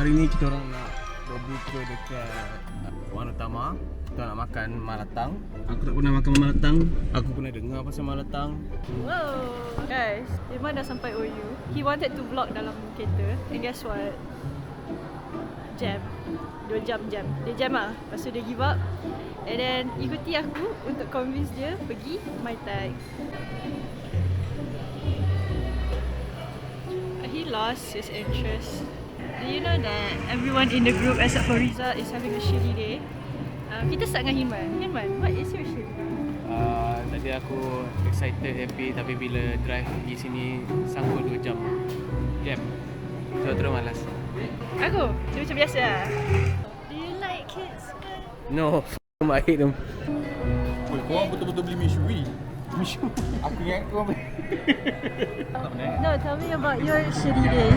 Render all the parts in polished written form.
hari ni kita orang nak berbuka dekat Wan Utama. Kita nak makan malatang. Aku tak pernah makan malatang. Aku pernah dengar pasal malatang. Wow, guys, Irman dah sampai OU. He wanted to vlog dalam kereta. And guess what? Jam. 2 jam jam. Dia jam lah. Lepas tu dia give up. And then ikuti aku untuk convince dia pergi Mai Tai. He lost his interest. Do you know that everyone in the group except for Riza is having a shitty day? Kita start dengan Hilman. Hilman, what is your shitty day? Tadi aku excited, happy, tapi bila drive pergi sini sangkut 2 jam jam. So terus malas. Aku? Dia macam biasa lah. Do you like kids? No, I hate them. Korang betul-betul beli Mishui. Aku ingat korang beli. No, tell me about your shitty day.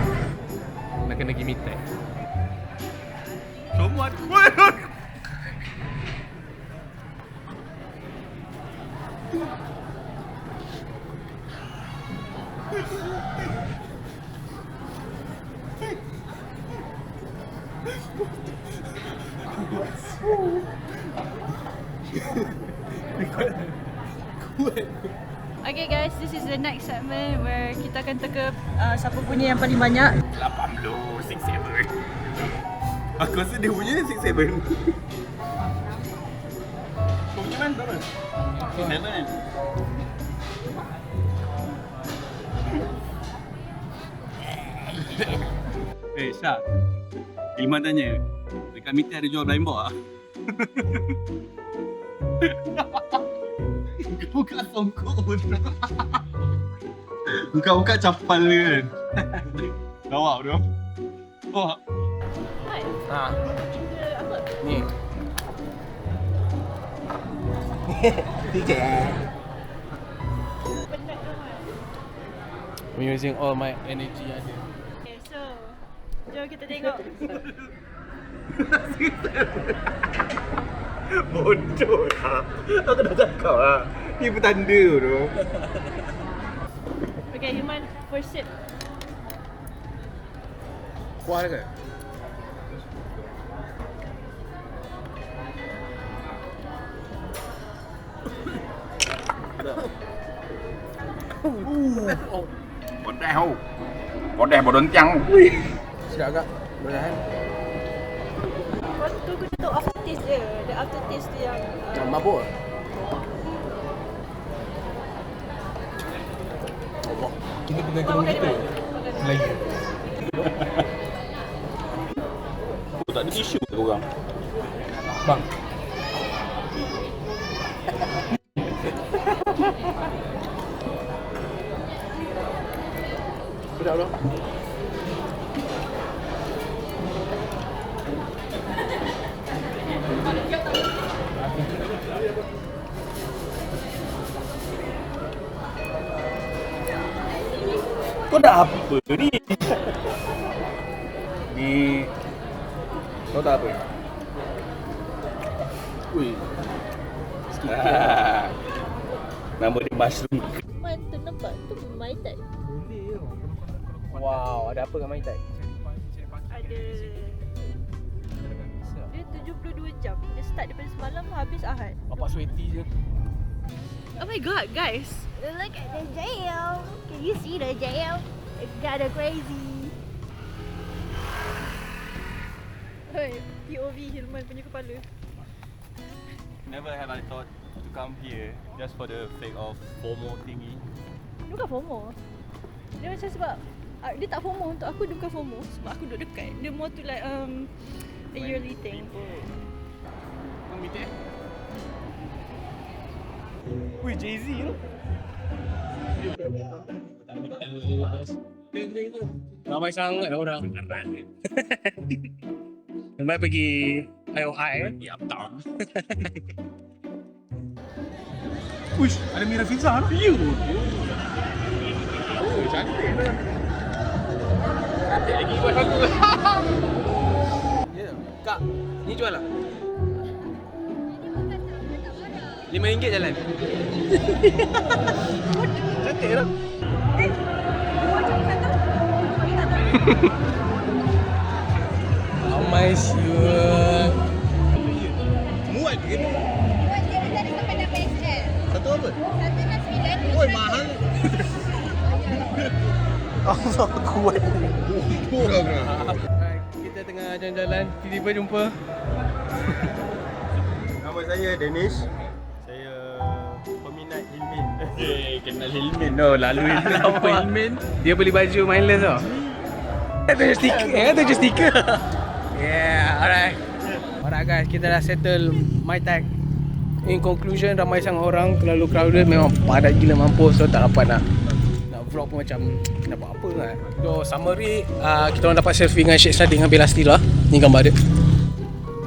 Nak kena give me tag. Semua Okay guys, this is the next segment where kita akan teka siapa punya yang paling banyak. 80, 67. Aku rasa dia punya 67. Kau punya man berapa? 67 kan? Syah, Ilman tanya, dekat meeting ada jual blind box tak? Buka songkok pun. Buka-buka capal dia kan. Lawak tu. Wah. Hai. Kita apa? Ni. Penat ramai. I'm using all my energy ada. Okay, so jom kita tengok. Bodoh lah. Aku dah cakap lah. Ni petanda tu. Okay, Hilman, first sip. Kuah ke? Bodoh. Bodoh tiang. Sedap agak. Boleh kan? Kau kena tahu aftertaste dia. The aftertaste dia yang Macam mabuk ke? Allah. Kita kena makan dia mana? Lagi. Tak ada tisu ke korang? Bang. Sedap bro. Kau dah apa ni? Ni kau tak apa? Ui. Nama dia mushroom. Man, nampak tu Mai Tai. Wow, ada apa kat Mai Tai? Ada dia 72 jam. Dia start daripada semalam habis Ahad. Bapak sweaty je. Oh my god, guys. Look at the jam. Can you see the jam? It's kinda crazy. Hei, POV Hilman punya kepala. Never have I thought to come here just for the sake of FOMO thingy. Dia bukan FOMO. Dia macam sebab dia tak FOMO untuk aku, dia bukan FOMO sebab aku duduk dekat. Dia more to like a yearly thing. Kau meeting? Wih, Jay-Z tu. Ramai sangat orang. Ramai pergi IOI kan? Ya, tak. Uish, ada Mira Fiza lah. You. Oh, cantik lah. Cantik lagi buat aku. Ya, Kak, ni jual tak? RM5 jalan. Cantik lah. ramai siul. Muat ke? Buat dia kita ada sampai dah PSL. Satu apa? Satu dah 9. Oi, mahal. Allah kuat. Murah ke? Kita tengah jalan-jalan, tiba-tiba jumpa. Nama saya Danish. Saya peminat Hilmin. Kenal Hilmin. No, lalu Apa Ilmin? Dia beli baju mindless tau. Tunjuk stiker. Tunjuk stiker. Yeah, alright. Alright guys, kita dah settle my tag. In conclusion, ramai sangat orang, terlalu crowded, memang padat gila mampus. So tak dapat nak vlog pun macam nak buat apa kan. So summary, kita orang dapat selfie dengan Sheikh Saddiq dengan Bella Stila. Ni gambar dia.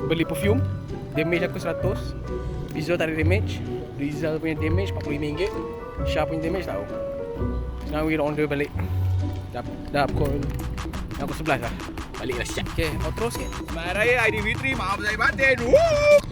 Beli perfume, damage aku 100. Rizal tak ada damage. Rizal punya damage RM45. Syah punya damage tahu. Sekarang we on the balik. Dah pukul aku 11 lah. Balik dah siap. Okay, outro sikit. Selamat Raya Aidilfitri. Maaf saya batin. Woo!